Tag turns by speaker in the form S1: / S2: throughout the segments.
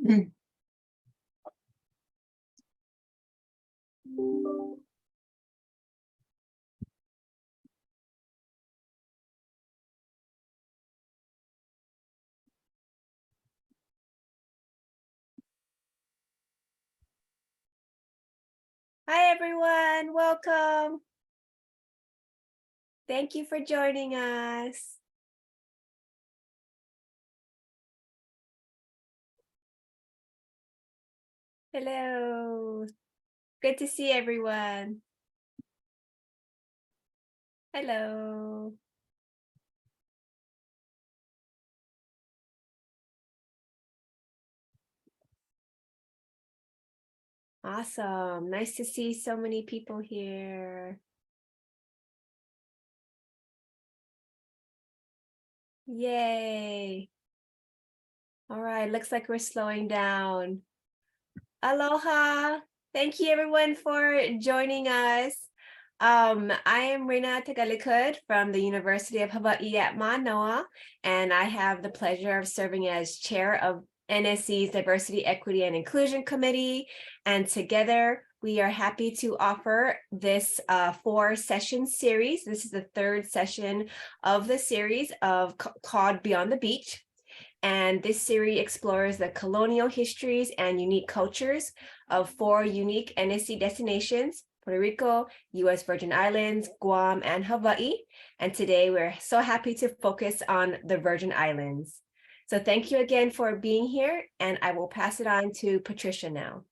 S1: Hi, everyone. Welcome. Thank you for joining us. Hello. Good to see everyone. Hello. Awesome. Nice to see so many people here. Yay. All right, looks like we're slowing down. Aloha. Thank you everyone for joining us. I am Rina Tagalikud from the University of Hawaii at Manoa, and I have the pleasure of serving as chair of NSC's Diversity, Equity, and Inclusion Committee. And together we are happy to offer this 4-session series. This is the 3rd session of the series called Beyond the Beach. And this series explores the colonial histories and unique cultures of 4 unique NSC destinations: Puerto Rico, U.S. Virgin Islands, Guam, and Hawaii. And today we're so happy to focus on the Virgin Islands. So thank you again for being here, and I will pass it on to Patricia now.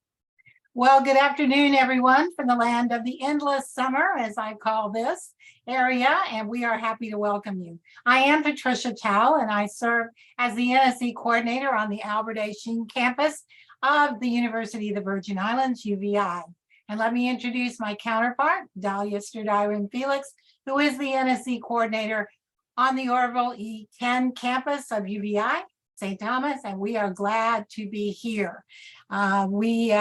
S2: Well, good afternoon, everyone, from the land of the endless summer, as I call this area, and we are happy to welcome you. I am Patricia Chow, and I serve as the NSC coordinator on the Albert A. Sheen campus of the University of the Virgin Islands, UVI. And let me introduce my counterpart, Dahlia Sturdivant Felix, who is the NSC coordinator on the Orville E10 campus of UVI, St. Thomas, and we are glad to be here. We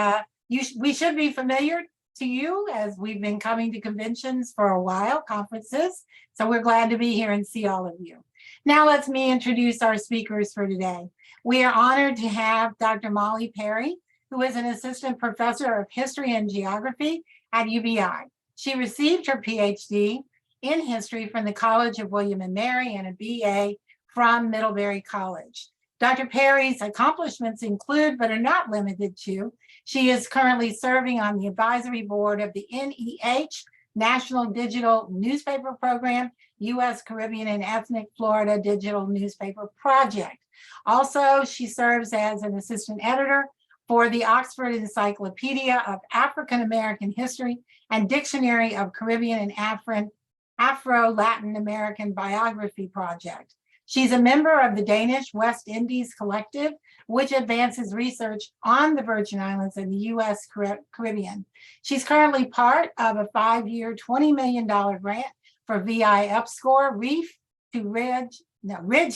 S2: should be familiar to you, as we've been coming to conventions for a while, conferences. So we're glad to be here and see all of you. Now let me introduce our speakers for today. We are honored to have Dr. Molly Perry, who is an assistant professor of history and geography at UVI. She received her PhD in history from the College of William and Mary and a BA from Middlebury College. Dr. Perry's accomplishments include, but are not limited to, she is currently serving on the advisory board of the NEH, National Digital Newspaper Program, U.S. Caribbean and Ethnic Florida Digital Newspaper Project. Also, she serves as an assistant editor for the Oxford Encyclopedia of African American History and Dictionary of Caribbean and Afro-Latin American Biography Project. She's a member of the Danish West Indies Collective, which advances research on the Virgin Islands and the U.S. Caribbean. She's currently part of a 5-year, $20 million grant for VI Upscore Ridge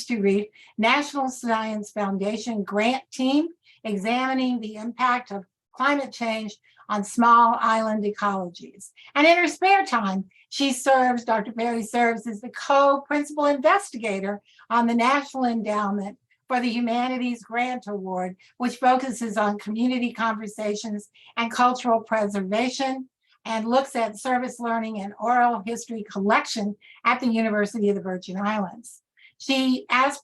S2: to Reef National Science Foundation grant team, examining the impact of climate change on small island ecologies. And in her spare time, Dr. Perry serves as the co-principal investigator on the National Endowment for the Humanities Grant Award, which focuses on community conversations and cultural preservation, and looks at service learning and oral history collection at the University of the Virgin Islands. She has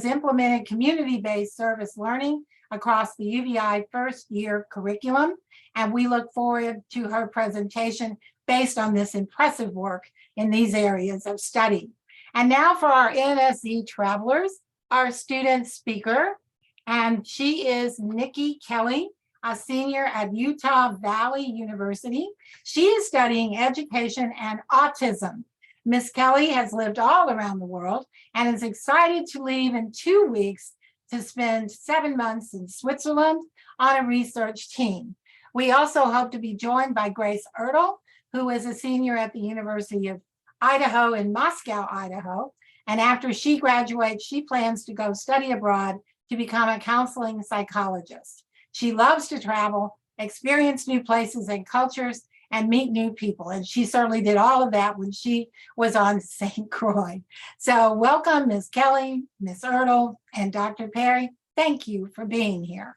S2: implemented community-based service learning across the UVI first-year curriculum, and we look forward to her presentation based on this impressive work in these areas of study. And now for our NSC travelers, our student speaker, and she is Nikki Kelly, a senior at Utah Valley University. She is studying education and autism. Ms. Kelly has lived all around the world and is excited to leave in 2 weeks to spend 7 months in Switzerland on a research team. We also hope to be joined by Grace Ertl, who is a senior at the University of Idaho in Moscow, Idaho. And after she graduates, she plans to go study abroad to become a counseling psychologist. She loves to travel, experience new places and cultures, and meet new people. And she certainly did all of that when she was on St. Croix. So welcome, Ms. Kelly, Ms. Ertl, and Dr. Perry. Thank you for being here.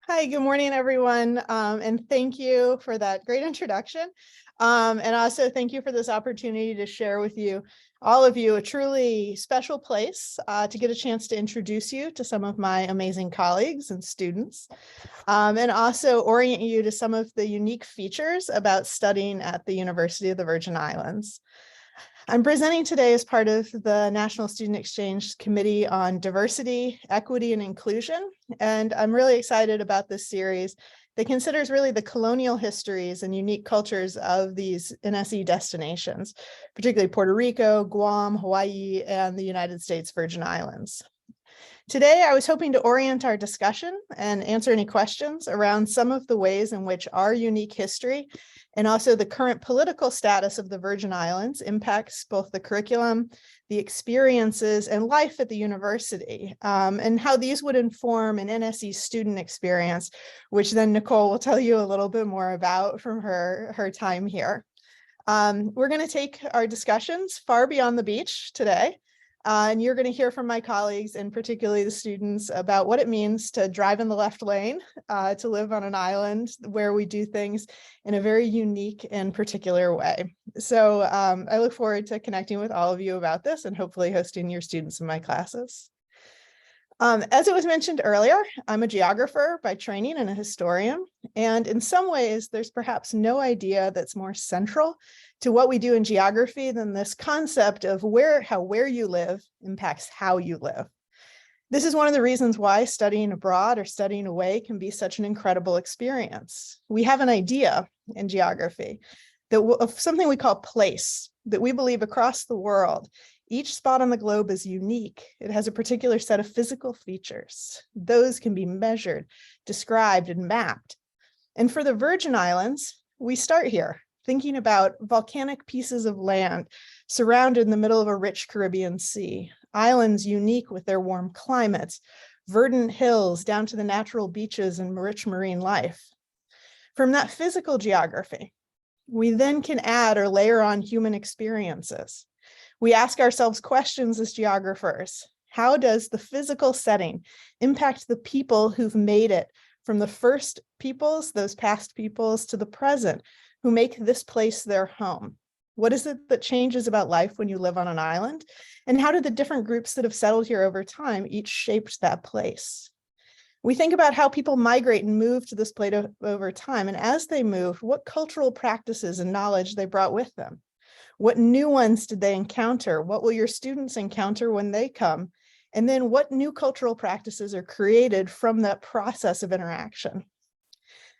S3: Hi, good morning, everyone. And thank you for that great introduction. And also thank you for this opportunity to share with you, all of you, a truly special place to get a chance to introduce you to some of my amazing colleagues and students, and also orient you to some of the unique features about studying at the University of the Virgin Islands. I'm presenting today as part of the National Student Exchange Committee on Diversity, Equity, and Inclusion. And I'm really excited about this series that considers really the colonial histories and unique cultures of these NSE destinations, particularly Puerto Rico, Guam, Hawaii, and the United States Virgin Islands. Today, I was hoping to orient our discussion and answer any questions around some of the ways in which our unique history and also the current political status of the Virgin Islands impacts both the curriculum, the experiences, and life at the university, and how these would inform an NSE student experience, which then Nicole will tell you a little bit more about from her time here. We're going to take our discussions far beyond the beach today. And you're going to hear from my colleagues, and particularly the students, about what it means to drive in the left lane, to live on an island where we do things in a very unique and particular way. So I look forward to connecting with all of you about this and hopefully hosting your students in my classes. As it was mentioned earlier, I'm a geographer by training and a historian, and in some ways, there's perhaps no idea that's more central to what we do in geography than this concept of where you live impacts how you live. This is one of the reasons why studying abroad or studying away can be such an incredible experience. We have an idea in geography that of something we call place, that we believe across the world, each spot on the globe is unique. It has a particular set of physical features. Those can be measured, described, and mapped. And for the Virgin Islands, we start here, thinking about volcanic pieces of land surrounded in the middle of a rich Caribbean Sea, islands unique with their warm climates, verdant hills down to the natural beaches and rich marine life. From that physical geography, we then can add or layer on human experiences. We ask ourselves questions as geographers. How does the physical setting impact the people who've made it from the first peoples, those past peoples, to the present, who make this place their home? What is it that changes about life when you live on an island? And how do the different groups that have settled here over time each shaped that place? We think about how people migrate and move to this place over time. And as they move, what cultural practices and knowledge they brought with them? What new ones did they encounter? What will your students encounter when they come? And then what new cultural practices are created from that process of interaction?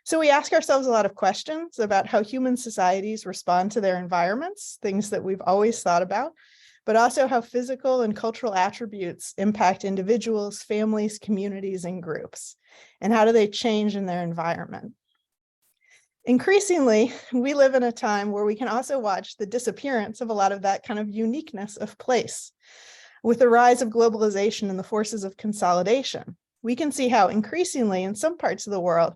S3: So we ask ourselves a lot of questions about how human societies respond to their environments, things that we've always thought about, but also how physical and cultural attributes impact individuals, families, communities, and groups. And how do they change in their environment? Increasingly, we live in a time where we can also watch the disappearance of a lot of that kind of uniqueness of place. With the rise of globalization and the forces of consolidation, we can see how increasingly in some parts of the world,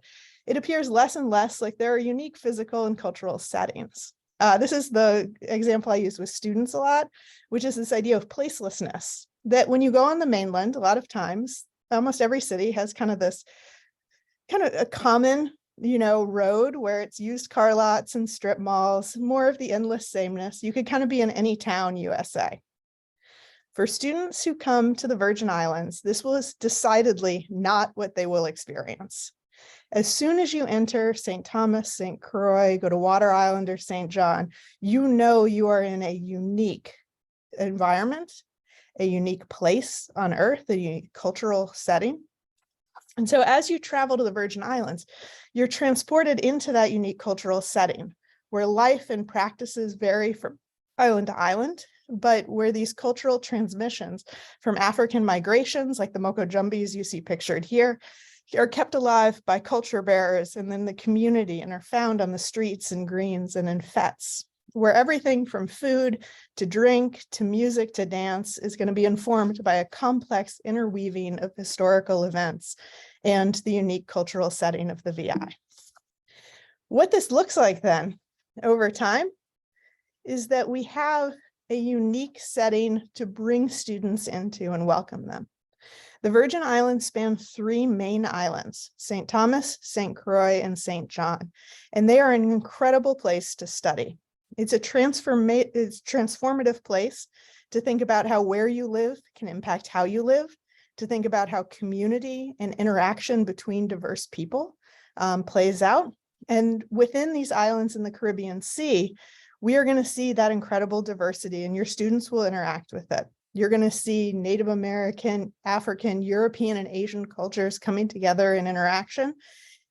S3: it appears less and less like there are unique physical and cultural settings. This is the example I use with students a lot, which is this idea of placelessness, that when you go on the mainland, a lot of times, almost every city has kind of this kind of a common road where it's used car lots and strip malls, more of the endless sameness. You could kind of be in any town, USA. For students who come to the Virgin Islands, this was decidedly not what they will experience. As soon as you enter St. Thomas, St. Croix, go to Water Island or St. John, you know you are in a unique environment, a unique place on Earth, a unique cultural setting. And so as you travel to the Virgin Islands, you're transported into that unique cultural setting where life and practices vary from island to island, but where these cultural transmissions from African migrations, like the Moko Jumbies you see pictured here, are kept alive by culture bearers and then the community and are found on the streets and greens and in fetes, where everything from food to drink to music to dance is going to be informed by a complex interweaving of historical events and the unique cultural setting of the VI. What this looks like then over time is that we have a unique setting to bring students into and welcome them. The Virgin Islands span 3 main islands, St. Thomas, St. Croix, and St. John, and they are an incredible place to study. It's a transformative place to think about how where you live can impact how you live, to think about how community and interaction between diverse people plays out. And within these islands in the Caribbean Sea, we are going to see that incredible diversity, and your students will interact with it. You're going to see Native American, African, European, and Asian cultures coming together in interaction.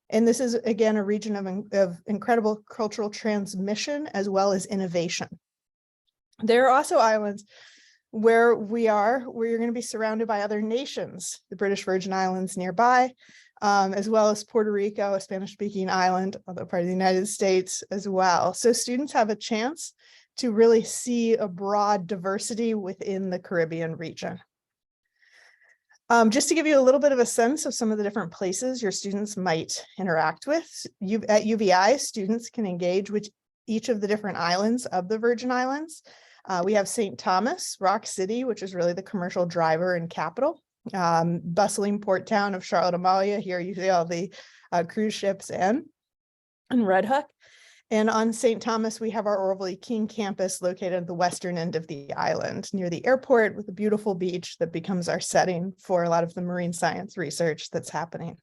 S3: And this is, again, a region of incredible cultural transmission as well as innovation. There are also islands where you're going to be surrounded by other nations, the British Virgin Islands nearby, as well as Puerto Rico, a Spanish-speaking island, although part of the United States as well. So students have a chance to really see a broad diversity within the Caribbean region. Just to give you a little bit of a sense of some of the different places your students might interact with, at UVI, students can engage with each of the different islands of the Virgin Islands. We have St. Thomas, Rock City, which is really the commercial driver and capital. Bustling port town of Charlotte Amalia. Here you see all the cruise ships and Red Hook. And on St. Thomas, we have our Orville King campus located at the western end of the island near the airport with a beautiful beach that becomes our setting for a lot of the marine science research that's happening.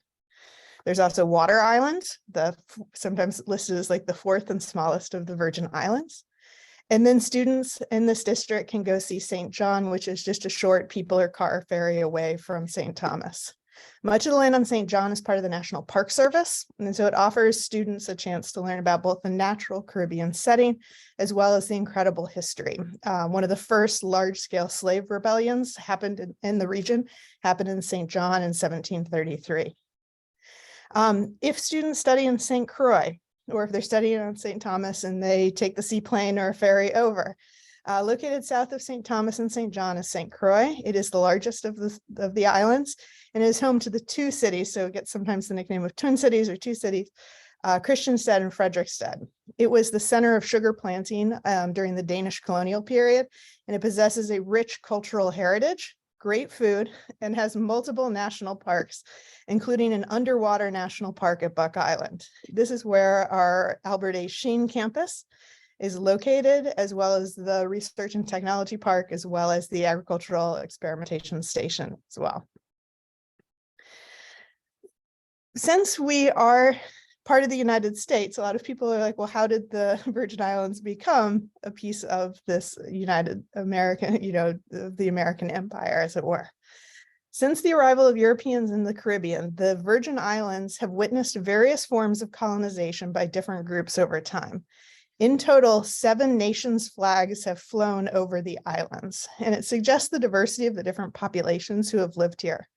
S3: There's also Water Island, sometimes listed as like the 4th and smallest of the Virgin Islands. And then students in this district can go see St. John, which is just a short people or car ferry away from St. Thomas. Much of the land on St. John is part of the National Park Service, and so it offers students a chance to learn about both the natural Caribbean setting as well as the incredible history. One of the first large-scale slave rebellions happened in the region, happened in St. John in 1733. If students study in St. Croix, or if they're studying on St. Thomas and they take the seaplane or a ferry over, located south of St. Thomas and St. John is St. Croix. It is the largest of the islands and is home to the 2 cities. So it gets sometimes the nickname of Twin Cities or 2 cities, Christiansted and Frederiksted. It was the center of sugar planting during the Danish colonial period, and it possesses a rich cultural heritage, great food, and has multiple national parks, including an underwater national park at Buck Island. This is where our Albert A. Sheen campus is located, as well as the Research and Technology Park, as well as the Agricultural Experimentation Station as well. Since we are part of the United States, a lot of people are like, well, how did the Virgin Islands become a piece of this United American, the American Empire, as it were? Since the arrival of Europeans in the Caribbean, the Virgin Islands have witnessed various forms of colonization by different groups over time. In total, 7 nations' flags have flown over the islands, and it suggests the diversity of the different populations who have lived here.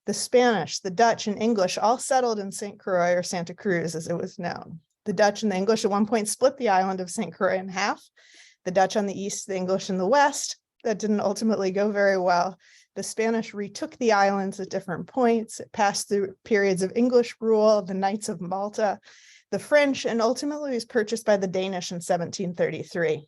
S3: The Spanish, the Dutch, and English all settled in St. Croix, or Santa Cruz as it was known. The Dutch and the English at one point split the island of St. Croix in half. The Dutch on the east, the English in the west. That didn't ultimately go very well. The Spanish retook the islands at different points. It passed through periods of English rule, the Knights of Malta, the French, and ultimately was purchased by the Danish in 1733.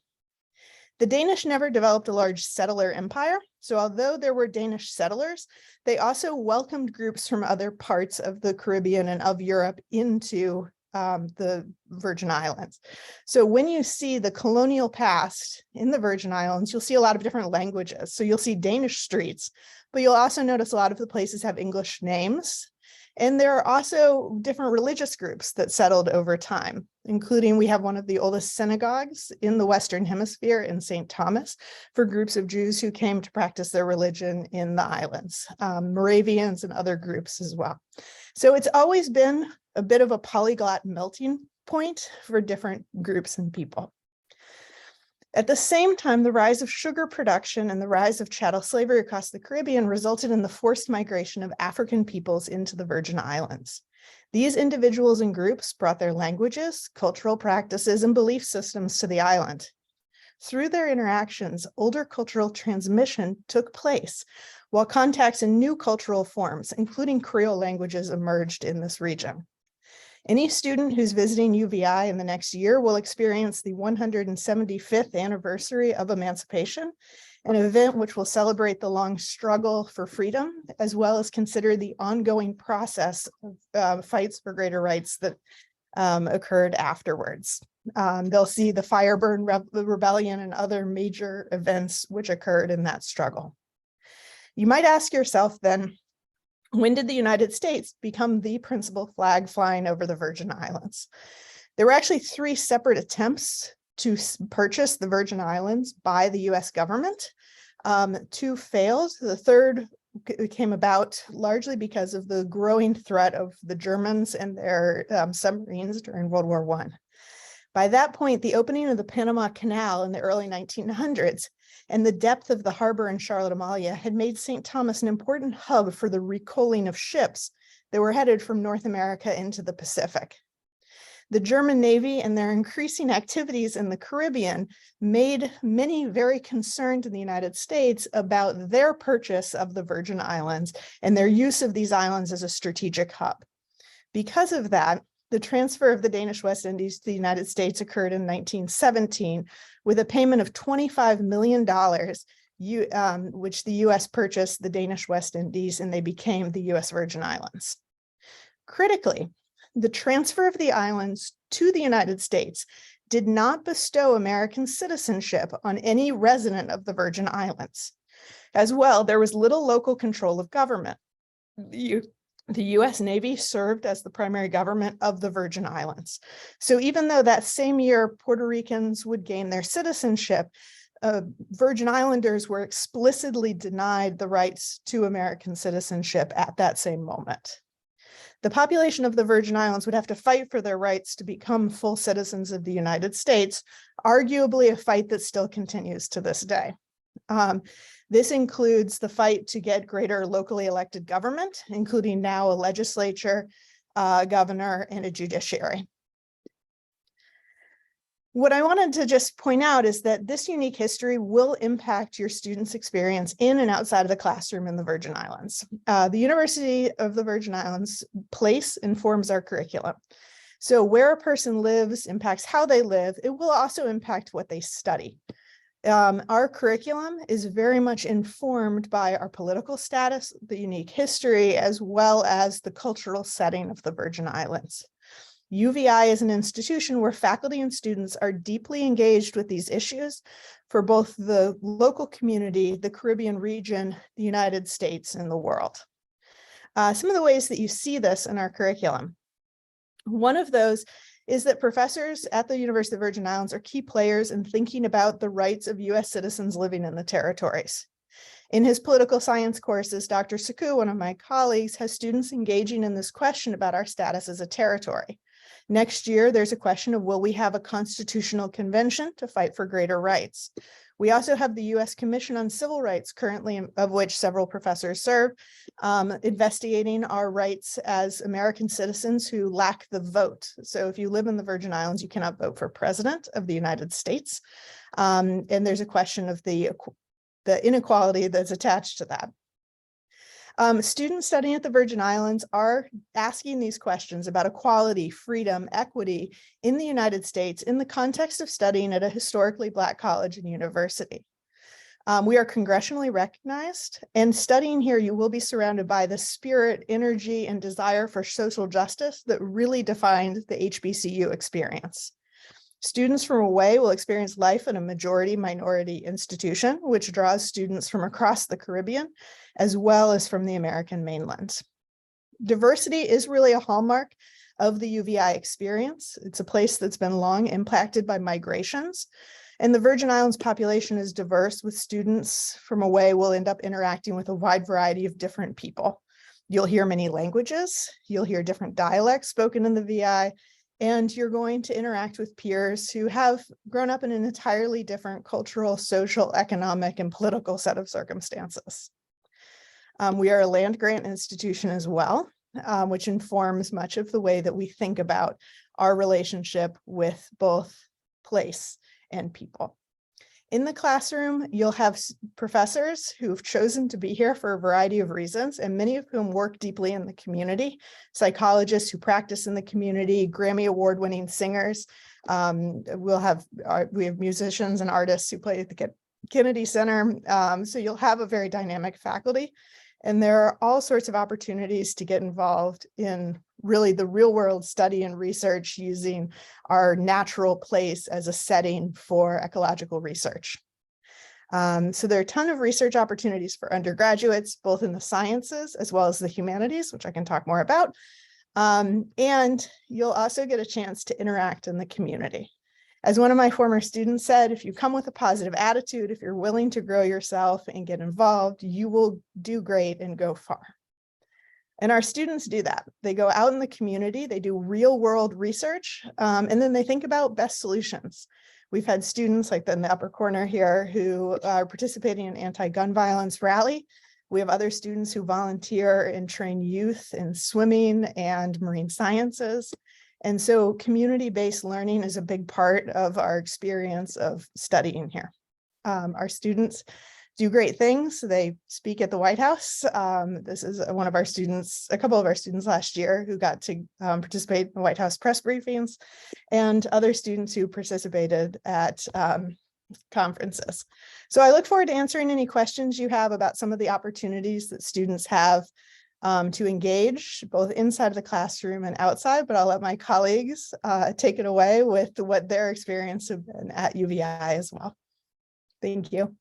S3: The Danish never developed a large settler empire, so although there were Danish settlers, they also welcomed groups from other parts of the Caribbean and of Europe into the Virgin Islands. So when you see the colonial past in the Virgin Islands, you'll see a lot of different languages. So you'll see Danish streets, but you'll also notice a lot of the places have English names. And there are also different religious groups that settled over time, including we have one of the oldest synagogues in the Western Hemisphere in St. Thomas for groups of Jews who came to practice their religion in the islands, Moravians and other groups as well. So it's always been a bit of a polyglot melting point for different groups and people. At the same time, the rise of sugar production and the rise of chattel slavery across the Caribbean resulted in the forced migration of African peoples into the Virgin Islands. These individuals and groups brought their languages, cultural practices, and belief systems to the island. Through their interactions, older cultural transmission took place, while contacts in new cultural forms, including Creole languages, emerged in this region. Any student who's visiting UVI in the next year will experience the 175th anniversary of emancipation an event which will celebrate the long struggle for freedom, as well as consider the ongoing process of fights for greater rights that occurred afterwards. They'll see the Fireburn Rebellion and other major events which occurred in that struggle. You might ask yourself then, when did the United States become the principal flag flying over the Virgin Islands? There were actually 3 separate attempts to purchase the Virgin Islands by the US government. 2 failed. The third came about largely because of the growing threat of the Germans and their submarines during World War I. By that point, the opening of the Panama Canal in the early 1900s and the depth of the harbor in Charlotte Amalia had made St. Thomas an important hub for the recoaling of ships that were headed from North America into the Pacific. The German Navy and their increasing activities in the Caribbean made many very concerned in the United States about their purchase of the Virgin Islands and their use of these islands as a strategic hub. Because of that, the transfer of the Danish West Indies to the United States occurred in 1917 with a payment of $25 million, which the US purchased the Danish West Indies, and they became the US Virgin Islands. Critically, the transfer of the islands to the United States did not bestow American citizenship on any resident of the Virgin Islands. As well, there was little local control of government. The US Navy served as the primary government of the Virgin Islands. So even though that same year Puerto Ricans would gain their citizenship, Virgin Islanders were explicitly denied the rights to American citizenship at that same moment. The population of the Virgin Islands would have to fight for their rights to become full citizens of the United States, arguably a fight that still continues to this day. This includes the fight to get greater locally elected government, including now a legislature, governor, and a judiciary. What I wanted to just point out is that this unique history will impact your students' experience in and outside of the classroom in the Virgin Islands. The University of the Virgin Islands place informs our curriculum. So where a person lives impacts how they live. It will also impact what they study. Our curriculum is very much informed by our political status, the unique history, as well as the cultural setting of the Virgin Islands. UVI is an institution where faculty and students are deeply engaged with these issues for both the local community, the Caribbean region, the United States, and the world. Some of the ways that you see this in our curriculum. One of those is that professors at the University of the Virgin Islands are key players in thinking about the rights of US citizens living in the territories. In his political science courses, Dr. Saku, one of my colleagues, has students engaging in this question about our status as a territory. Next year, there's a question of, will we have a constitutional convention to fight for greater rights? We also have the US Commission on Civil Rights currently, of which several professors serve, investigating our rights as American citizens who lack the vote. So if you live in the Virgin Islands, you cannot vote for president of the United States. And there's a question of the inequality that's attached to that. Students studying at the Virgin Islands are asking these questions about equality, freedom, equity in the United States in the context of studying at a historically Black college and university. We are congressionally recognized, and studying here, you will be surrounded by the spirit, energy, and desire for social justice that really defined the HBCU experience. Students from away will experience life in a majority-minority institution, which draws students from across the Caribbean, as well as from the American mainland. Diversity is really a hallmark of the UVI experience. It's a place that's been long impacted by migrations, and the Virgin Islands population is diverse, with students from away will end up interacting with a wide variety of different people. You'll hear many languages, you'll hear different dialects spoken in the VI, and you're going to interact with peers who have grown up in an entirely different cultural, social, economic, and political set of circumstances. We are a land-grant institution as well, which informs much of the way that we think about our relationship with both place and people. In the classroom, you'll have professors who've chosen to be here for a variety of reasons, and many of whom work deeply in the community, psychologists who practice in the community, Grammy award-winning singers. We have musicians and artists who Kennedy Center. So you'll have a very dynamic faculty, and there are all sorts of opportunities to get involved in really the real world study and research using our natural place as a setting for ecological research. So there are a ton of research opportunities for undergraduates, both in the sciences as well as the humanities, which I can talk more about. And you'll also get a chance to interact in the community. As one of my former students said, if you come with a positive attitude, if you're willing to grow yourself and get involved, you will do great and go far. And our students do that. They go out in the community, they do real world research, and then they think about best solutions. We've had students like in the upper corner here who are participating in anti-gun violence rally. We have other students who volunteer and train youth in swimming and marine sciences. And so community-based learning is a big part of our experience of studying here. Our students do great things. They speak at the White House. This is one of our students, a couple of our students last year who got to participate in the White House press briefings, and other students who participated at conferences. So I look forward to answering any questions you have about some of the opportunities that students have to engage both inside of the classroom and outside, but I'll let my colleagues take it away with what their experience have been at UVI as well. Thank you.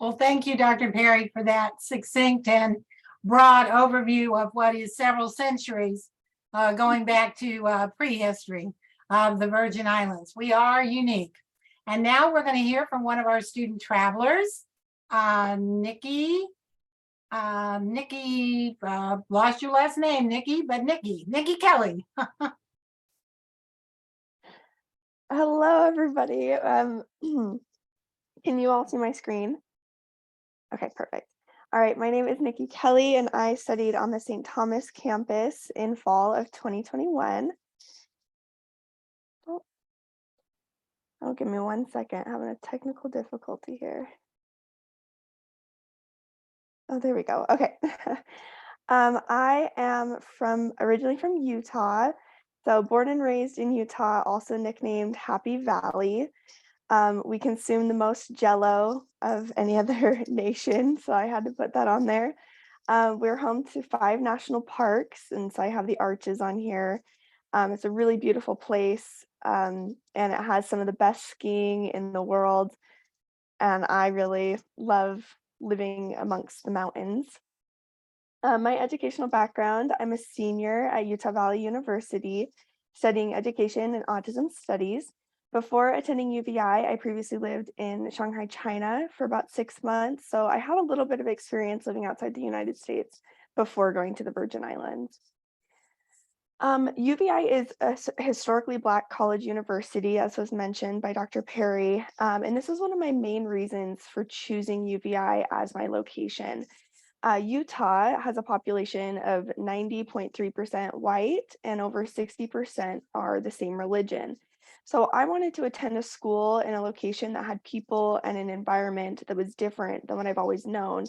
S2: Well, thank you, Dr. Perry, for that succinct and broad overview of what is several centuries going back to prehistory of the Virgin Islands. We are unique. And now we're going to hear from one of our student travelers, Nikki. Nikki, lost your last name, Nikki, but Nikki Kelly.
S4: Hello, everybody. Can you all see my screen? Okay, perfect. All right, my name is Nikki Kelly, and I studied on the St. Thomas campus in fall of 2021. Oh, give me 1 second. Having a technical difficulty here. Oh, there we go. Okay. I am originally from Utah. So born and raised in Utah, also nicknamed Happy Valley. We consume the most Jell-O of any other nation, so I had to put that on there. We're home to 5 national parks, and so I have the Arches on here. It's a really beautiful place, and it has some of the best skiing in the world, and I really love living amongst the mountains. My educational background, I'm a senior at Utah Valley University, studying education and autism studies. Before attending UVI, I previously lived in Shanghai, China for about 6 months. So I had a little bit of experience living outside the United States before going to the Virgin Islands. UVI is a historically Black college university, as was mentioned by Dr. Perry. And this is one of my main reasons for choosing UVI as my location. Utah has a population of 90.3% white, and over 60% are the same religion. So I wanted to attend a school in a location that had people and an environment that was different than what I've always known.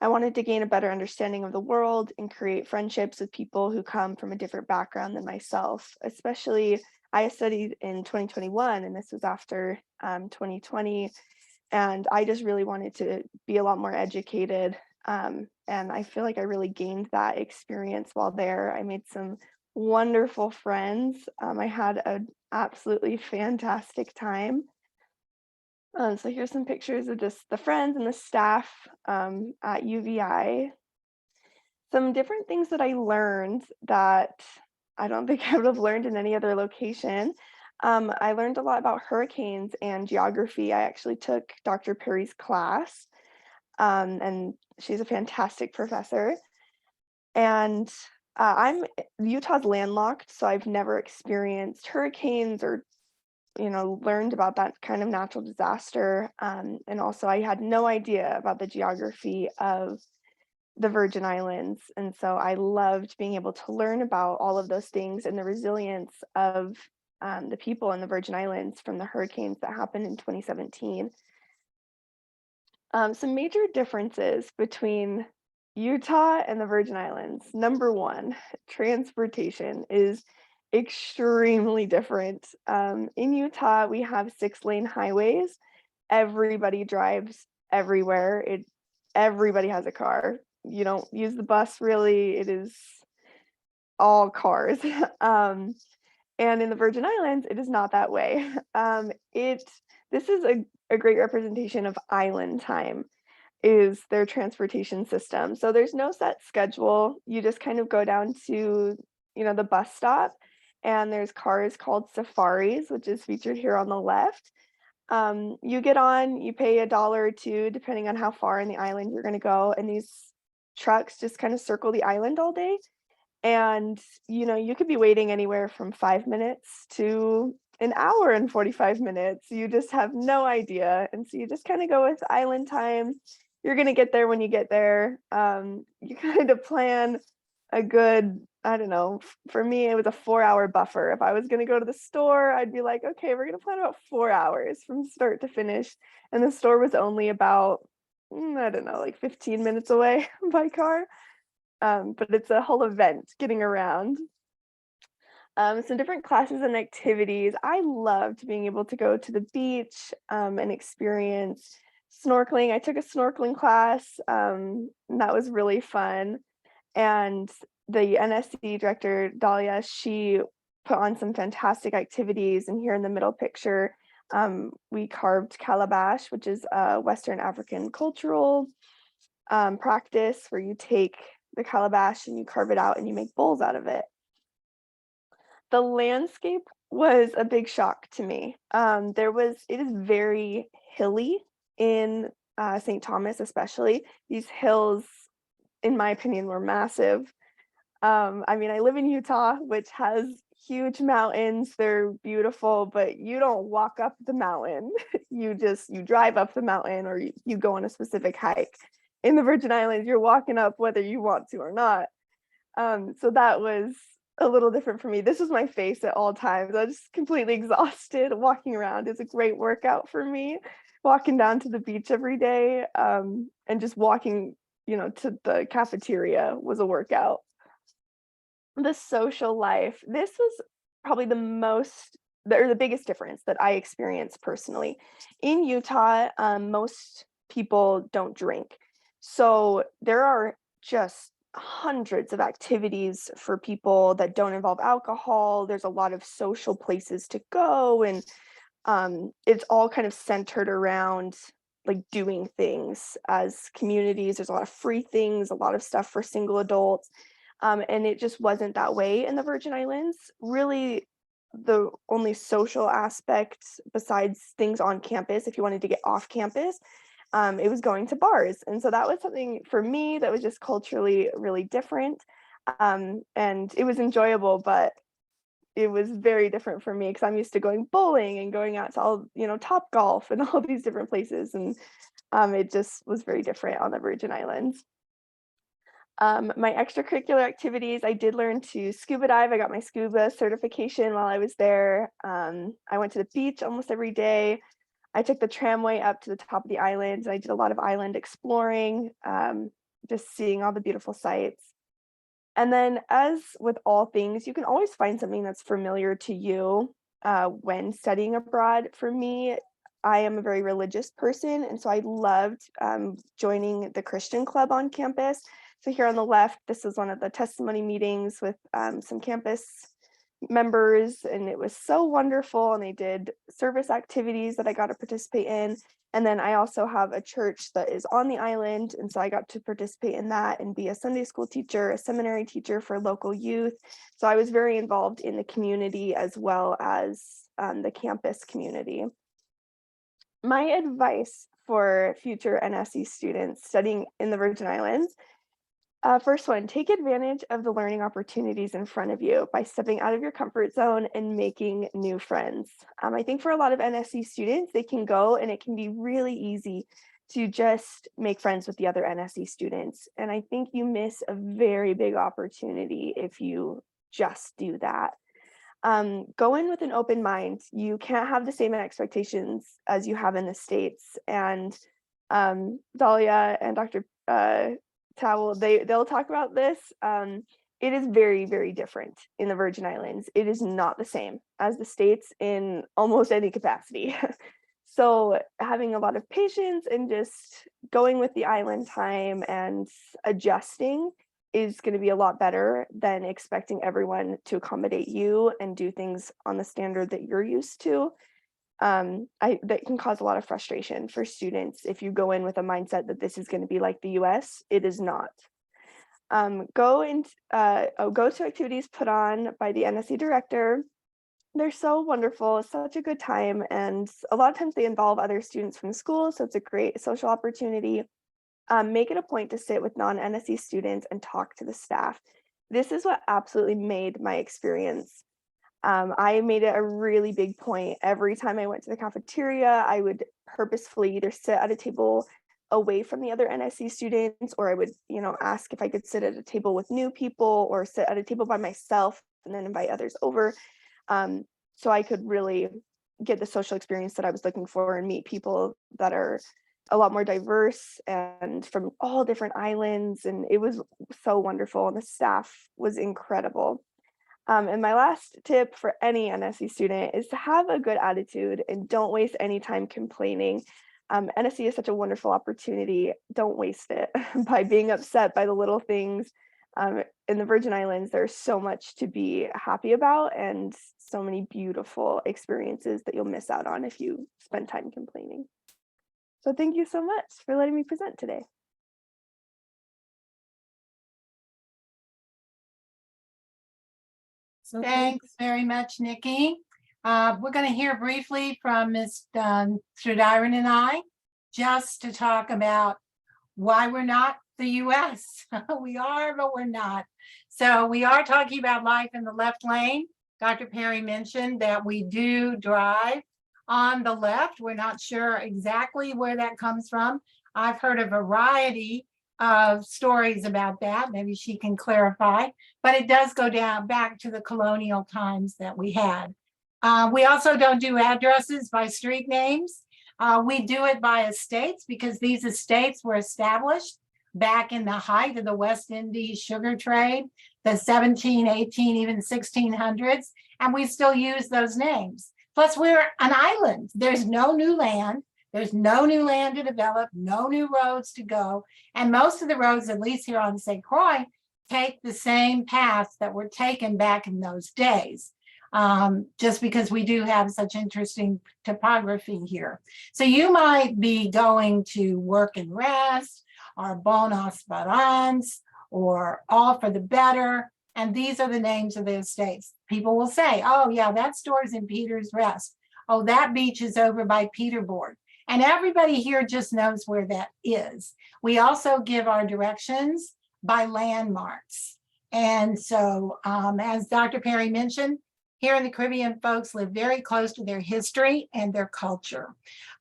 S4: I wanted to gain a better understanding of the world and create friendships with people who come from a different background than myself. Especially, I studied in 2021, and this was after 2020. And I just really wanted to be a lot more educated. And I feel like I really gained that experience while there. I made some wonderful friends. I had an absolutely fantastic time. So here's some pictures of just the friends and the staff at UVI. Some different things that I learned that I don't think I would have learned in any other location. I learned a lot about hurricanes and geography. I actually took Dr. Perry's class, and she's a fantastic professor. And Utah's landlocked, so I've never experienced hurricanes or, learned about that kind of natural disaster. And also I had no idea about the geography of the Virgin Islands. And so I loved being able to learn about all of those things and the resilience of the people in the Virgin Islands from the hurricanes that happened in 2017. Some major differences between Utah and the Virgin Islands. Number one, transportation is extremely different. In Utah, we have 6-lane highways, everybody drives everywhere. Everybody has a car. You don't use the bus really. It is all cars. And in the Virgin Islands, it is not that way. This is a great representation of island time, is their transportation system. So there's no set schedule. You just kind of go down to, the bus stop, and there's cars called safaris, which is featured here on the left. You get on, you pay $1 or $2, depending on how far in the island you're going to go. And these trucks just kind of circle the island all day. And, you could be waiting anywhere from 5 minutes to an hour and 45 minutes. You just have no idea. And so you just kind of go with island time. You're going to get there when you get there. You kind of plan a good, I don't know, for me, it was a 4-hour buffer. If I was going to go to the store, I'd be like, okay, we're going to plan about 4 hours from start to finish. And the store was only about, I don't know, like 15 minutes away by car. But it's a whole event getting around. Some different classes and activities. I loved being able to go to the beach and experience snorkeling. I took a snorkeling class, and that was really fun. And the NSC director, Dahlia, she put on some fantastic activities. And here in the middle picture, we carved calabash, which is a Western African cultural practice where you take the calabash and you carve it out and you make bowls out of it. The landscape was a big shock to me. It is very hilly in St. Thomas, especially. These hills, in my opinion, were massive. I live in Utah, which has huge mountains. They're beautiful, but you don't walk up the mountain. You drive up the mountain, or you go on a specific hike. In the Virgin Islands, you're walking up whether you want to or not. So that was a little different for me. This was my face at all times. I was just completely exhausted. Walking around is a great workout for me. Walking down to the beach every day, and just walking, to the cafeteria was a workout. The social life. This was probably the biggest difference that I experienced personally. In Utah, most people don't drink. So there are just hundreds of activities for people that don't involve alcohol. There's a lot of social places to go, and it's all kind of centered around like doing things as communities. There's a lot of free things, a lot of stuff for single adults. And it just wasn't that way in the Virgin Islands. Really, the only social aspect besides things on campus, if you wanted to get off campus, it was going to bars. And so that was something for me that was just culturally really different. And it was enjoyable, but it was very different for me because I'm used to going bowling and going out to all, Top Golf and all these different places. And it just was very different on the Virgin Islands. My extracurricular activities, I did learn to scuba dive. I got my scuba certification while I was there. I went to the beach almost every day. I took the tramway up to the top of the island. I did a lot of island exploring, just seeing all the beautiful sights. And then, as with all things, you can always find something that's familiar to you when studying abroad. For me, I am a very religious person, and so I loved joining the Christian club on campus. So here on the left, this is one of the testimony meetings with some campus members, and it was so wonderful. And they did service activities that I got to participate in. And then I also have a church that is on the island, and so I got to participate in that and be a Sunday school teacher, a seminary teacher for local youth. So I was very involved in the community as well as the campus community. My advice for future NSC students studying in the Virgin Islands: first one, take advantage of the learning opportunities in front of you by stepping out of your comfort zone and making new friends. I think for a lot of NSC students, they can go and it can be really easy to just make friends with the other NSC students. And I think you miss a very big opportunity if you just do that. Go in with an open mind. You can't have the same expectations as you have in the States. And Dahlia and Dr. Towel, they'll talk about this. It is very, very different in the Virgin Islands. It is not the same as the States in almost any capacity. So having a lot of patience and just going with the island time and adjusting is going to be a lot better than expecting everyone to accommodate you and do things on the standard that you're used to. That can cause a lot of frustration for students if you go in with a mindset that this is going to be like the US. It is not. Go to activities put on by the NSC director. They're so wonderful, such a good time, and a lot of times they involve other students from school, so it's a great social opportunity. Make it a point to sit with non-NSC students and talk to the staff. This is what absolutely made my experience. I made it a really big point. Every time I went to the cafeteria, I would purposefully either sit at a table away from the other NSC students, or I would, ask if I could sit at a table with new people or sit at a table by myself and then invite others over. So I could really get the social experience that I was looking for and meet people that are a lot more diverse and from all different islands. And it was so wonderful. And the staff was incredible. And my last tip for any NSC student is to have a good attitude and don't waste any time complaining. NSC is such a wonderful opportunity. Don't waste it by being upset by the little things. In the Virgin Islands, there's so much to be happy about and so many beautiful experiences that you'll miss out on if you spend time complaining. So thank you so much for letting me present today.
S1: So
S2: Thanks very much, Nikki. We're going to hear briefly from Ms. Sridharan and I, just to talk about why we're not the US. We are, but we're not. So we are talking about life in the left lane. Dr. Perry mentioned that we do drive on the left. We're not sure exactly where that comes from. I've heard a variety of stories about that. Maybe she can clarify, but it does go down back to the colonial times that we had. We also don't do addresses by street names. We do it by estates because these estates were established back in the height of the West Indies sugar trade, the 17, 18, even 1600s, and we still use those names. Plus, we're an island. There's no new land. There's no new land to develop, no new roads to go. And most of the roads, at least here on St. Croix, take the same paths that were taken back in those days, just because we do have such interesting topography here. So you might be going to Work and Rest, or Bona Esperance, or All for the Better. And these are the names of the estates. People will say, oh yeah, that store's in Peter's Rest. Oh, that beach is over by Peterboard. And everybody here just knows where that is. We also give our directions by landmarks. And so as Dr. Perry mentioned, here in the Caribbean, folks live very close to their history and their culture.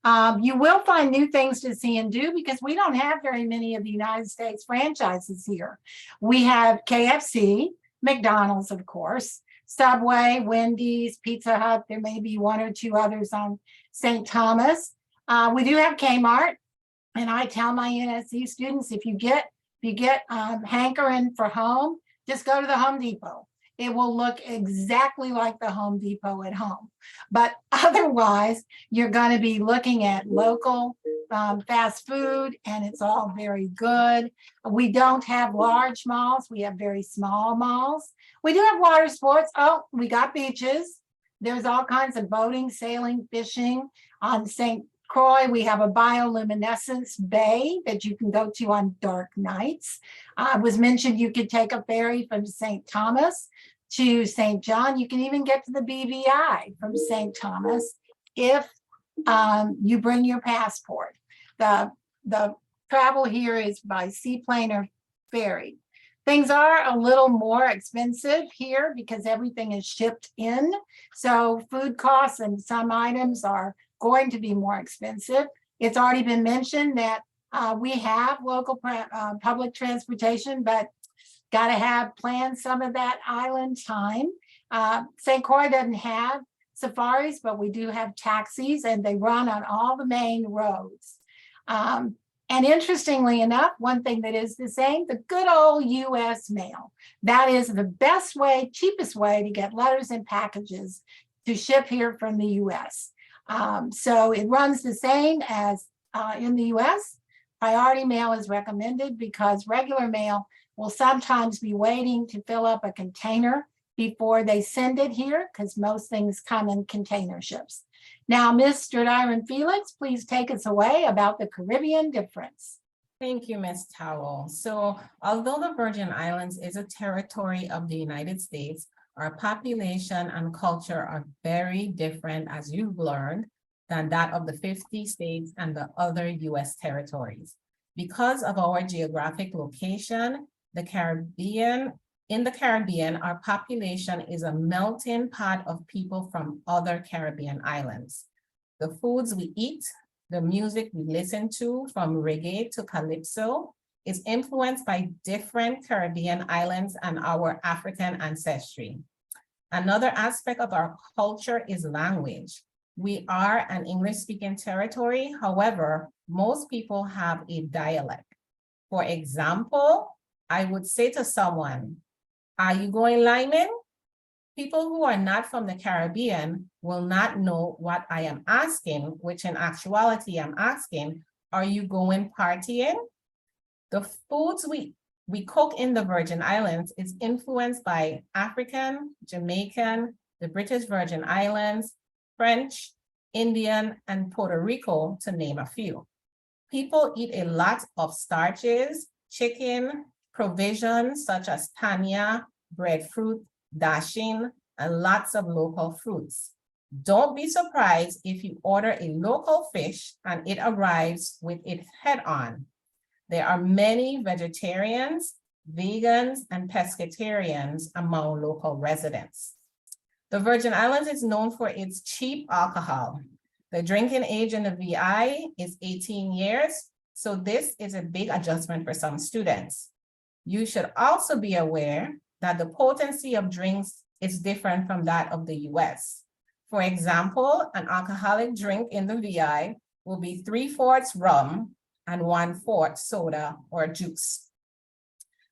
S2: You will find new things to see and do because we don't have very many of the United States franchises here. We have KFC, McDonald's, of course, Subway, Wendy's, Pizza Hut. There may be one or two others on St. Thomas. We do have Kmart, and I tell my NSC students, if you get hankering for home, just go to the Home Depot. It will look exactly like the Home Depot at home. But otherwise, you're going to be looking at local fast food, and it's all very good. We don't have large malls. We have very small malls. We do have water sports. Oh, we got beaches. There's all kinds of boating, sailing, fishing. On St. Croix, we have a bioluminescence bay that you can go to on dark nights. It was mentioned you could take a ferry from St. Thomas to St. John. You can even get to the BVI from St. Thomas if you bring your passport. The travel here is by seaplane or ferry. Things are a little more expensive here because everything is shipped in. So food costs and some items are going to be more expensive. It's already been mentioned that we have local public transportation, but got to plan some of that island time. St. Croix doesn't have safaris, but we do have taxis, and they run on all the main roads. And interestingly enough, one thing that is the same, the good old US mail. That is the best way, cheapest way to get letters and packages to ship here from the US. So it runs the same as in the US. Priority mail is recommended because regular mail will sometimes be waiting to fill up a container before they send it here, because most things come in container ships. Now, Ms. Stradiron Felix, please take us away about the Caribbean difference.
S5: Thank you, Ms. Towell. So although the Virgin Islands is a territory of the United States, our population and culture are very different, as you've learned, than that of the 50 states and the other US territories. Because of our geographic location, in the Caribbean, our population is a melting pot of people from other Caribbean islands. The foods we eat, the music we listen to, from reggae to calypso, is influenced by different Caribbean islands and our African ancestry. Another aspect of our culture is language. We are an English-speaking territory. However, most people have a dialect. For example, I would say to someone, "Are you going Lyman?" People who are not from the Caribbean will not know what I am asking, which in actuality I'm asking, "Are you going partying?" The foods we cook in the Virgin Islands is influenced by African, Jamaican, the British Virgin Islands, French, Indian, and Puerto Rico, to name a few. People eat a lot of starches, chicken, provisions such as tanya, breadfruit, dashing, and lots of local fruits. Don't be surprised if you order a local fish and it arrives with its head on. There are many vegetarians, vegans, and pescatarians among local residents. The Virgin Islands is known for its cheap alcohol. The drinking age in the VI is 18 years, so this is a big adjustment for some students. You should also be aware that the potency of drinks is different from that of the US. For example, an alcoholic drink in the VI will be 3/4 rum and 1/4 soda or juice.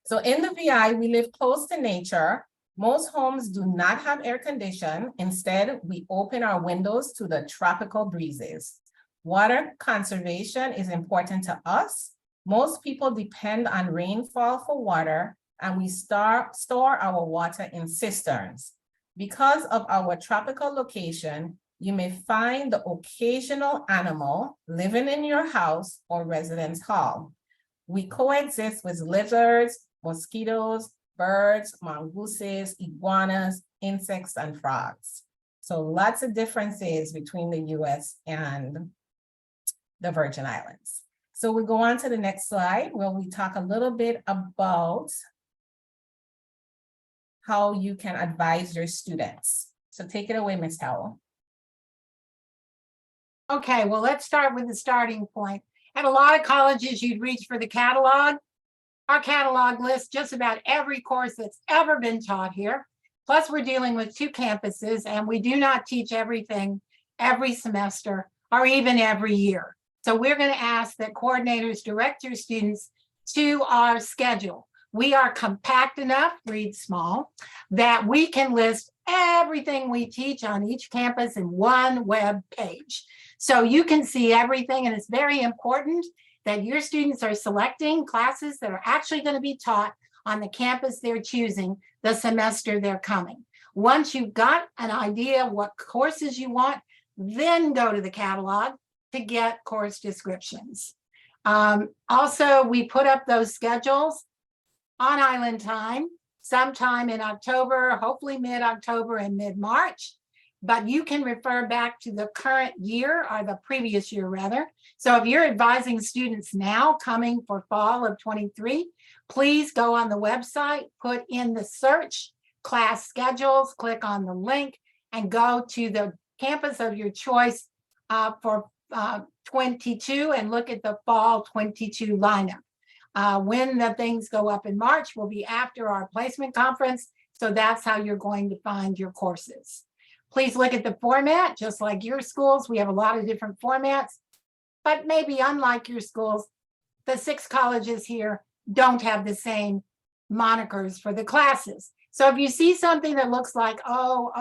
S5: So in the VI, we live close to nature. Most homes do not have air conditioning. Instead, we open our windows to the tropical breezes. Water conservation is important to us. Most people depend on rainfall for water, and we store our water in cisterns. Because of our tropical location, you may find the occasional animal living in your house or residence hall. We coexist with lizards, mosquitoes, birds, mongooses, iguanas, insects, and frogs. So lots of differences between the US and the Virgin Islands. So we go on to the next slide where we talk a little bit about how you can advise your students. So take it away, Ms. Towell.
S2: Okay, well, let's start with the starting point. At a lot of colleges, you'd reach for the catalog. Our catalog lists just about every course that's ever been taught here. Plus, we're dealing with 2 campuses, and we do not teach everything every semester or even every year. So we're going to ask that coordinators direct your students to our schedule. We are compact enough, read small, that we can list everything we teach on each campus in one web page. So you can see everything, and it's very important that your students are selecting classes that are actually going to be taught on the campus they're choosing the semester they're coming. Once you've got an idea what courses you want, then go to the catalog to get course descriptions. Also, we put up those schedules on Island Time sometime in October, hopefully mid-October and mid-March. But you can refer back to the current year, or the previous year rather. So if you're advising students now coming for fall of 23, please go on the website, put in the search class schedules, click on the link, and go to the campus of your choice for 22 and look at the fall 22 lineup. When the things go up in March will be after our placement conference. So that's how you're going to find your courses. Please look at the format, just like your schools. We have a lot of different formats, but maybe unlike your schools, the 6 colleges here don't have the same monikers for the classes. So if you see something that looks like OL,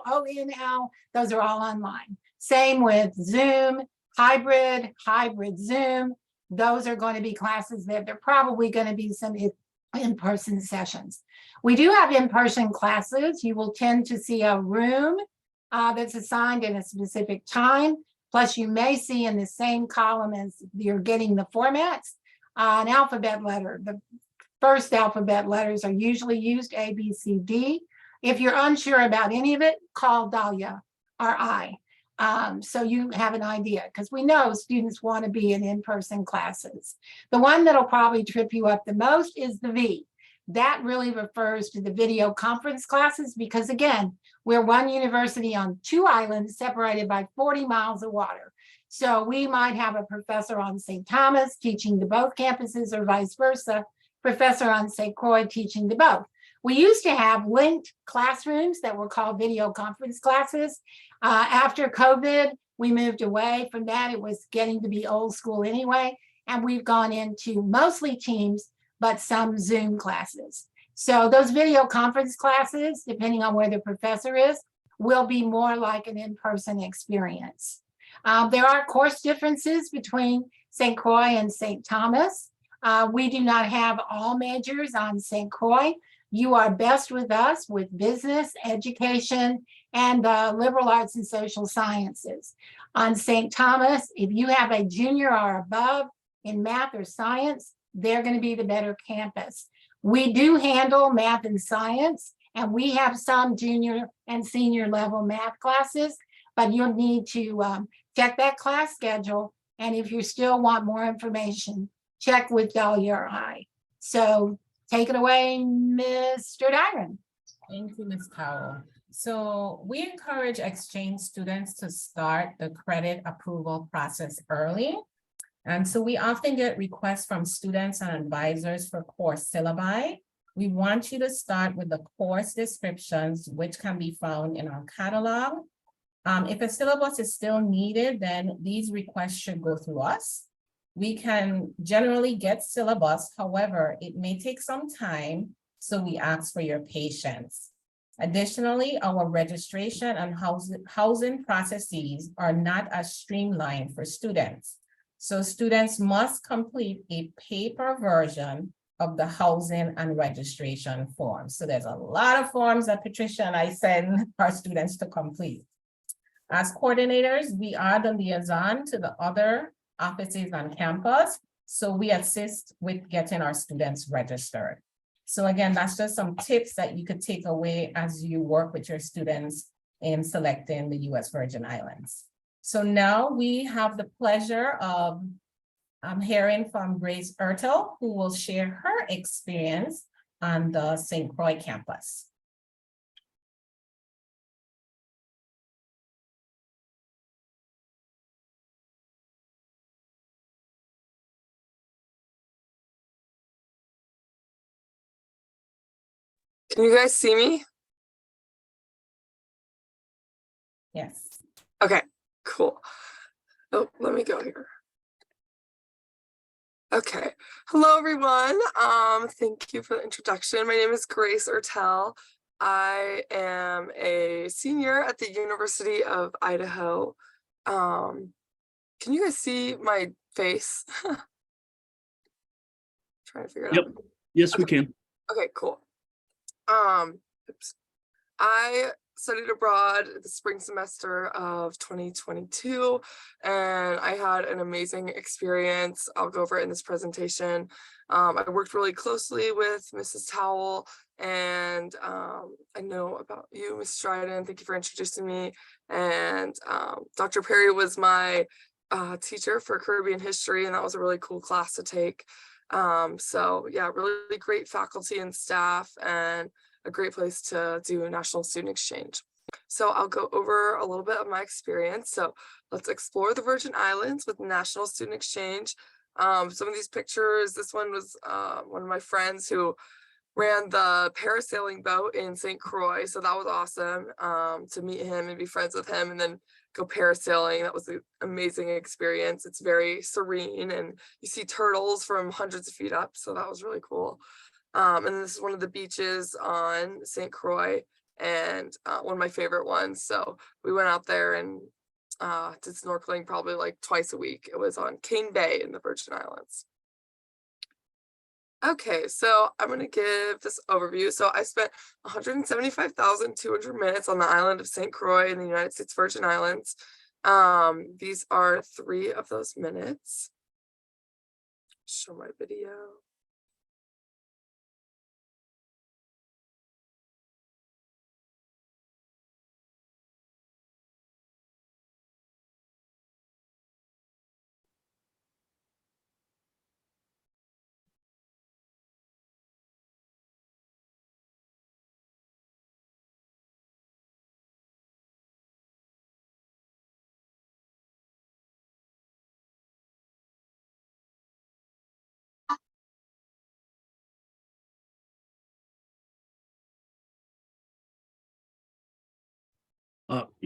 S2: ONL, those are all online. Same with Zoom, hybrid Zoom. Those are going to be classes that there are probably going to be some in-person sessions. We do have in-person classes. You will tend to see a room that's assigned in a specific time. Plus, you may see in the same column as you're getting the formats, an alphabet letter. The first alphabet letters are usually used, A, B, C, D. If you're unsure about any of it, call Dahlia or I. So you have an idea, because we know students want to be in-person classes. The one that'll probably trip you up the most is the V. That really refers to the video conference classes, because again, we're one university on 2 islands separated by 40 miles of water. So we might have a professor on St. Thomas teaching to both campuses, or vice versa, professor on St. Croix teaching to both. We used to have linked classrooms that were called video conference classes. After COVID, we moved away from that. It was getting to be old school anyway. And we've gone into mostly Teams, but some Zoom classes. So those video conference classes, depending on where the professor is, will be more like an in-person experience. There are course differences between St. Croix and St. Thomas. We do not have all majors on St. Croix. You are best with us with business, education, and liberal arts and social sciences. On St. Thomas, if you have a junior or above in math or science, they're going to be the better campus. We do handle math and science, and we have some junior and senior level math classes, but you'll need to check that class schedule. And if you still want more information, check with Dahlia or I. So take it away, Mr. Dyron.
S5: Thank you, Ms. Powell. So we encourage exchange students to start the credit approval process early. And so we often get requests from students and advisors for course syllabi. We want you to start with the course descriptions, which can be found in our catalog. If a syllabus is still needed, then these requests should go through us. We can generally get syllabus, however, it may take some time, so we ask for your patience. Additionally, our registration and housing processes are not as streamlined for students. So students must complete a paper version of the housing and registration form. So there's a lot of forms that Patricia and I send our students to complete. As coordinators, we are the liaison to the other offices on campus. So we assist with getting our students registered. So again, that's just some tips that you could take away as you work with your students in selecting the U.S. Virgin Islands. So now we have the pleasure of hearing from Grace Ertel, who will share her experience on the St. Croix campus.
S6: Can you guys see me?
S5: Yes.
S6: Okay, cool. Oh, let me go here. Okay. Hello, everyone. Thank you for the introduction. My name is Grace Ertel. I am a senior at the University of Idaho. Can you guys see my face? Trying to figure it out.
S7: Yes, we can.
S6: Okay, cool. Oops. I studied abroad the spring semester of 2022, and I had an amazing experience. I'll go over it in this presentation. I worked really closely with Mrs. Towell, and I know about you, Ms. Dryden. Thank you for introducing me. And Dr. Perry was my teacher for Caribbean history, and that was a really cool class to take. So yeah, really great faculty and staff, and a great place to do national student exchange. So I'll go over a little bit of my experience. So let's explore the Virgin Islands with National Student Exchange. Some of these pictures, this one was one of my friends who ran the parasailing boat in St. Croix. So that was awesome to meet him and be friends with him, and then go parasailing. That was an amazing experience. It's very serene, and you see turtles from hundreds of feet up. So that was really cool. And this is one of the beaches on St. Croix, and one of my favorite ones. So we went out there and did snorkeling probably like twice a week. It was on Cane Bay in the Virgin Islands. Okay, so I'm going to give this overview. So I spent 175,200 minutes on the island of St. Croix in the United States Virgin Islands. These are 3 of those minutes. Show my video.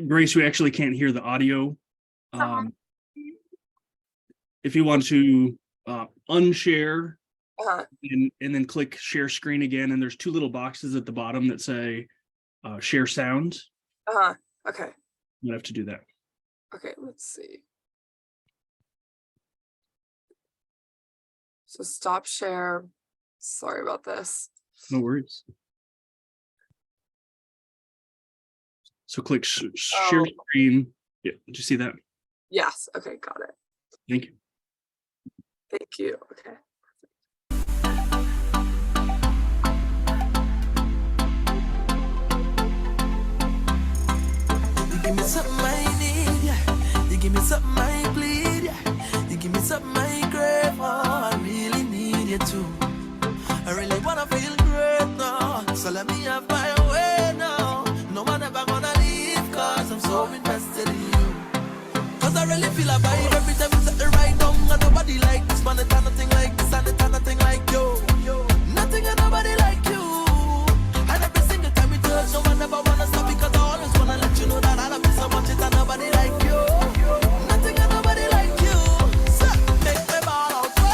S7: Grace, we actually can't hear the audio. If you want to unshare
S6: Uh-huh.
S7: and then click share screen again, and there's 2 little boxes at the bottom that say share sound.
S6: Uh-huh. Okay.
S7: You have to do that.
S6: Okay, let's see. So stop share. Sorry about this.
S7: No worries. So click share
S6: Oh.
S7: screen. Yeah, did you see that?
S6: Yes. Okay, got it.
S7: Thank you.
S6: Thank you. Okay.
S8: You give me something I need, yeah. You give me something I bleed, yeah. You give me something I crave, oh, I really need you too. I really wanna feel great now, so let me have my way now. No one ever gonna leave, cause I'm so invested in you. Cause I really feel a vibe every time you set the right down. And nobody like this, man, it's nothing like this, and it's nothing like you. Nothing and nobody like you. And every single time we touch, no one ever wanna stop, because I always wanna let you know that I love you so much, it's nobody like you. Nothing and nobody like you. So make me ball out. Oh,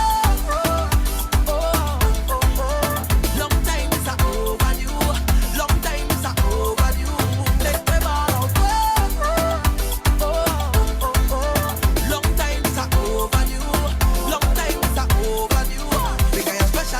S8: oh, oh, oh. Long time is a overdue. Long time is a overdue. Make me ball out. Oh, oh, oh, oh. Long time is a overdue. Long time is a overdue. Because you're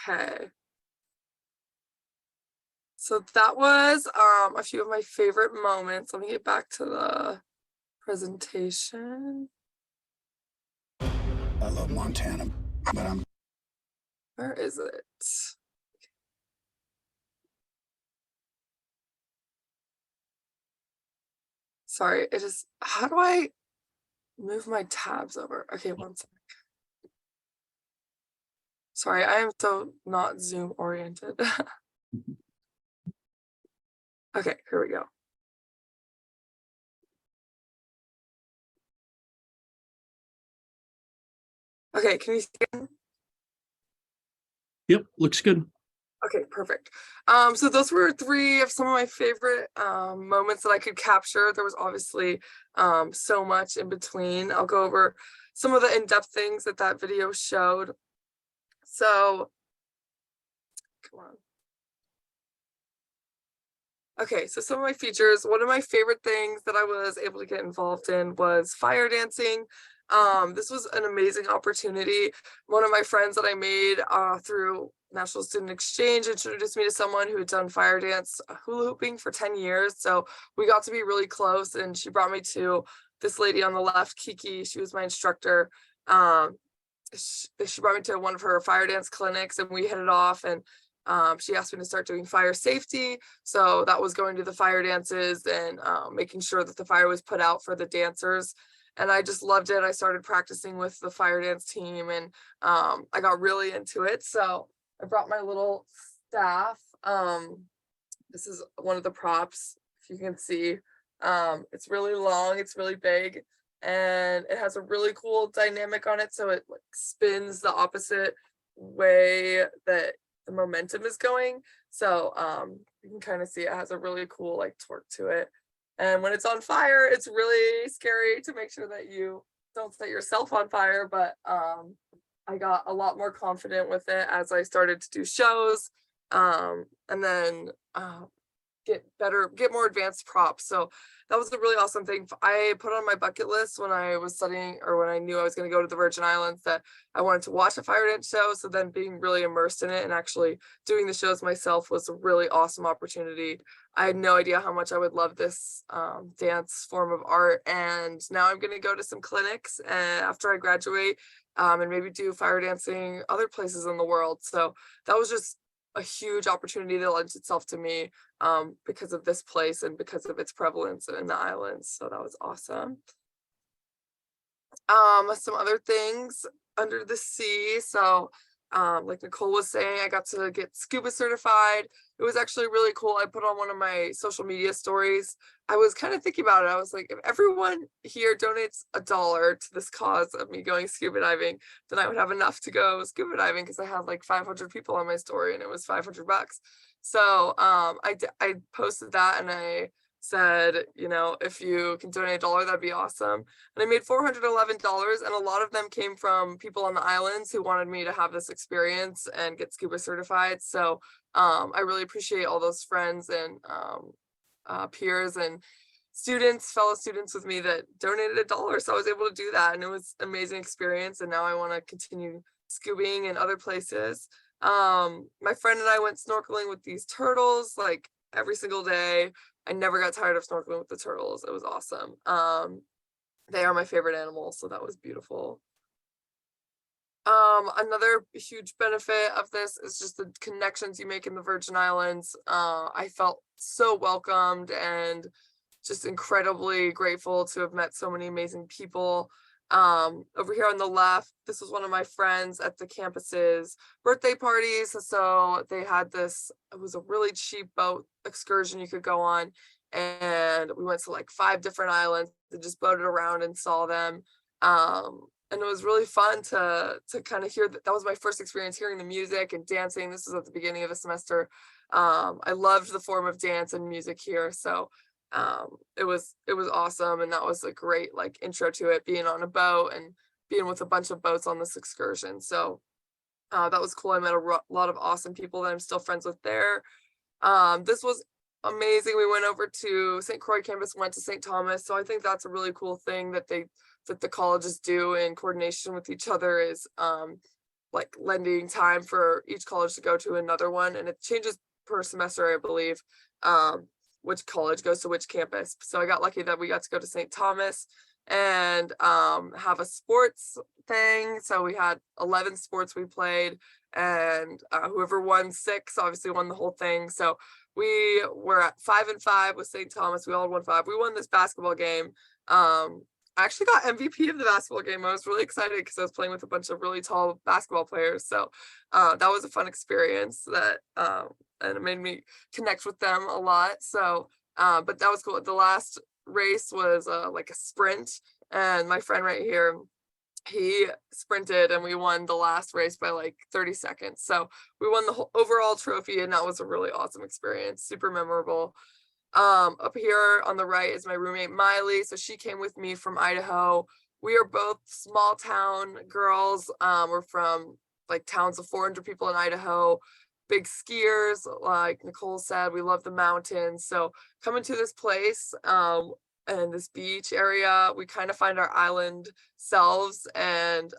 S6: Okay. So that was a few of my favorite moments. Let me get back to the presentation.
S9: I love Montana, but I'm
S6: Where is it? Sorry, it is, how do I move my tabs over? Okay, one sec. Sorry, I am so not Zoom oriented. Okay, here we go. Okay, can you see it?
S7: Yep, looks good.
S6: Okay, perfect. So those were three of some of my favorite moments that I could capture. There was obviously so much in between. I'll go over some of the in-depth things that that video showed. So, come on. Okay, so some of my features, one of my favorite things that I was able to get involved in was fire dancing. This was an amazing opportunity. One of my friends that I made through National Student Exchange introduced me to someone who had done fire dance hula hooping for 10 years. So we got to be really close, and she brought me to this lady on the left, Kiki. She was my instructor. She brought me to one of her fire dance clinics, and we hit it off, and she asked me to start doing fire safety. So that was going to the fire dances and making sure that the fire was put out for the dancers. And I just loved it. I started practicing with the fire dance team, and I got really into it. So I brought my little staff. This is one of the props, if you can see. It's really long, it's really big, and it has a really cool dynamic on it. So it like spins the opposite way that the momentum is going. So you can kind of see it has a really cool like torque to it. And when it's on fire, it's really scary to make sure that you don't set yourself on fire. But I got a lot more confident with it as I started to do shows, and then get more advanced props. So that was a really awesome thing. I put on my bucket list when I was studying, or when I knew I was going to go to the Virgin Islands, that I wanted to watch a fire dance show. So then being really immersed in it and actually doing the shows myself was a really awesome opportunity. I had no idea how much I would love this dance form of art. And now I'm going to go to some clinics after I graduate, and maybe do fire dancing other places in the world. So that was just a huge opportunity that lends itself to me because of this place and because of its prevalence in the islands. So that was awesome. Some other things under the sea. So like Nicole was saying, I got to get scuba certified. It was actually really cool. I put on one of my social media stories. I was kind of thinking about it. I was like, if everyone here donates $1 to this cause of me going scuba diving, then I would have enough to go scuba diving, because I had like 500 people on my story and it was $500. So I posted that, and I said, you know, if you can donate $1, that'd be awesome. And I made $411, and a lot of them came from people on the islands who wanted me to have this experience and get scuba certified. So I really appreciate all those friends and peers and fellow students with me that donated $1. So I was able to do that, and it was an amazing experience. And now I want to continue scubaing in other places. My friend and I went snorkeling with these turtles like every single day. I never got tired of snorkeling with the turtles. It was awesome. They are my favorite animals, so that was beautiful. Another huge benefit of this is just the connections you make in the Virgin Islands. I felt so welcomed and just incredibly grateful to have met so many amazing people. Over here on the left, this was one of my friends at the campus's birthday parties. So they had this, it was a really cheap boat excursion you could go on. And we went to like 5 different islands and just boated around and saw them. And it was really fun to kind of hear that. That was my first experience hearing the music and dancing. This was at the beginning of the semester. I loved the form of dance and music here. So it was awesome, and that was a great like intro to it, being on a boat and being with a bunch of boats on this excursion. So that was cool. I met a lot of awesome people that I'm still friends with there. This was amazing. We went over to St. Croix campus, went to St. Thomas. So I think that's a really cool thing that the colleges do in coordination with each other, is like lending time for each college to go to another one, and it changes per semester, I believe, which college goes to which campus. So I got lucky that we got to go to St. Thomas and have a sports thing. So we had 11 sports we played, and whoever won 6 obviously won the whole thing. So we were at 5-5 with St. Thomas. We all won 5. We won this basketball game. I actually got MVP of the basketball game. I was really excited because I was playing with a bunch of really tall basketball players. So that was a fun experience that and it made me connect with them a lot. So but that was cool. The last race was like a sprint, and my friend right here, he sprinted and we won the last race by like 30 seconds. So we won the whole overall trophy, and that was a really awesome experience, super memorable. Up here on the right is my roommate Miley. So she came with me from Idaho. We are both small town girls. We're from like towns of 400 people in Idaho, big skiers. Like Nicole said, we love the mountains. So coming to this place and this beach area, we kind of find our island selves. And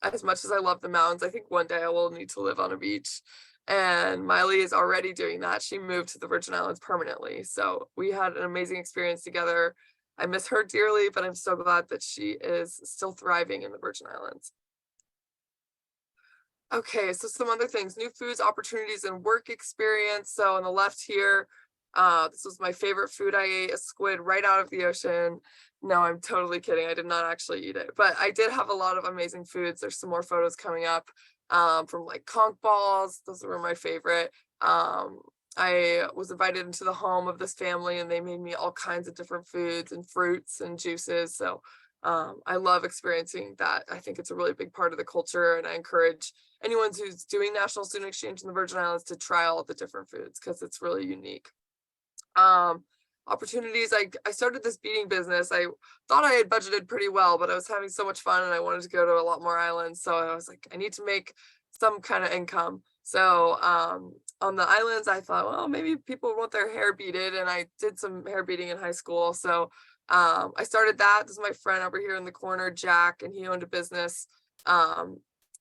S6: as much as I love the mountains, I think one day I will need to live on a beach. And Miley is already doing that. She moved to the Virgin Islands permanently. So we had an amazing experience together. I miss her dearly, but I'm so glad that she is still thriving in the Virgin Islands. Okay, so some other things, new foods, opportunities, and work experience. So on the left here, this was my favorite food. I ate a squid right out of the ocean. No, I'm totally kidding. I did not actually eat it, but I did have a lot of amazing foods. There's some more photos coming up. From like conch balls. Those were my favorite. I was invited into the home of this family, and they made me all kinds of different foods and fruits and juices. So I love experiencing that. I think it's a really big part of the culture, and I encourage anyone who's doing National Student Exchange in the Virgin Islands to try all the different foods because it's really unique. Opportunities. I started this beading business. I thought I had budgeted pretty well, but I was having so much fun and I wanted to go to a lot more islands. So I was like, I need to make some kind of income. So on the islands, I thought, well, maybe people want their hair beaded, and I did some hair beading in high school. So I started that. This is my friend over here in the corner, Jack, and he owned a business.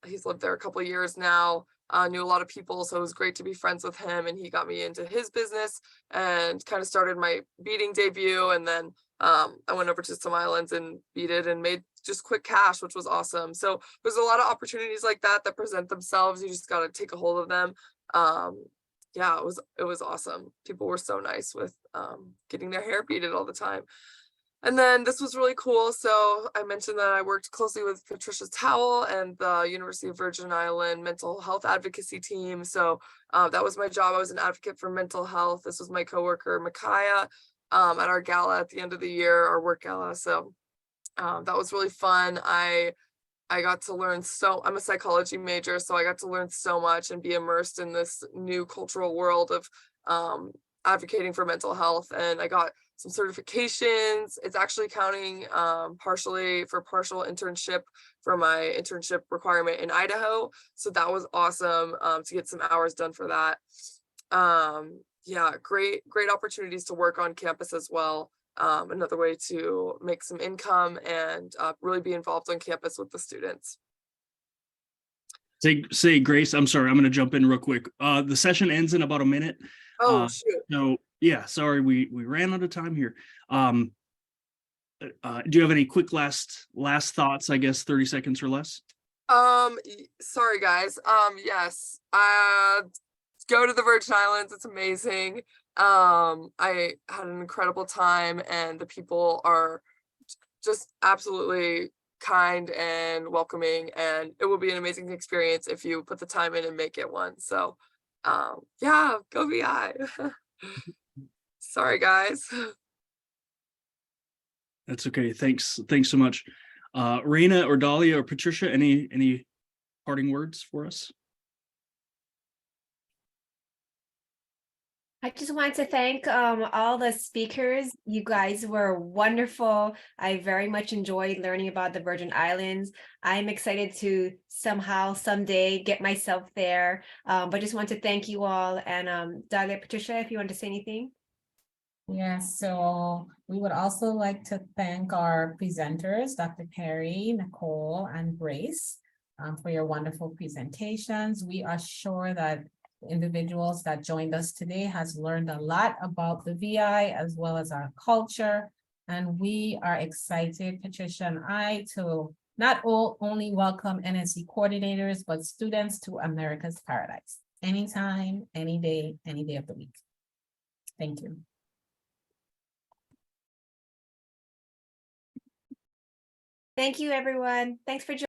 S6: He's lived there a couple of years now. Knew a lot of people, so it was great to be friends with him, and he got me into his business and kind of started my beading debut. And then I went over to some islands and beaded and made just quick cash, which was awesome. So there's a lot of opportunities like that that present themselves. You just got to take a hold of them. Yeah, it was awesome. People were so nice with getting their hair beaded all the time. And then this was really cool. So I mentioned that I worked closely with Patricia Towell and the University of Virgin Island mental health advocacy team. So that was my job. I was an advocate for mental health. This was my coworker, Micaiah, at our gala at the end of the year, our work gala. So that was really fun. I got to learn I'm a psychology major, so I got to learn so much and be immersed in this new cultural world of advocating for mental health. And I got some certifications. It's actually counting partially for partial internship for my internship requirement in Idaho. So that was awesome to get some hours done for that. Yeah, great opportunities to work on campus as well. Another way to make some income and really be involved on campus with the students.
S7: Say Grace, I'm sorry, I'm going to jump in real quick. The session ends in about a minute.
S6: Oh, shoot.
S7: So yeah, sorry, we ran out of time here. Do you have any quick last thoughts? I guess 30 seconds or less.
S6: Sorry guys. Yes. Go to the Virgin Islands. It's amazing. I had an incredible time, and the people are just absolutely kind and welcoming, and it will be an amazing experience if you put the time in and make it one. So yeah, go VI. Sorry guys.
S7: That's okay. Thanks so much. Raina or Dahlia or Patricia, any parting words for us?
S1: I just want to thank all the speakers. You guys were wonderful. I very much enjoyed learning about the Virgin Islands. I'm excited to someday get myself there. But just want to thank you all. And Dahlia, Patricia, if you want to say anything.
S5: Yes, so we would also like to thank our presenters, Dr. Perry, Nicole, and Grace. for your wonderful presentations. We are sure that individuals that joined us today has learned a lot about the VI as well as our culture. And we are excited, Patricia and I, to not only welcome NSC coordinators, but students to America's Paradise. Anytime, any day of the week. Thank you.
S1: Thank you, everyone. Thanks for joining.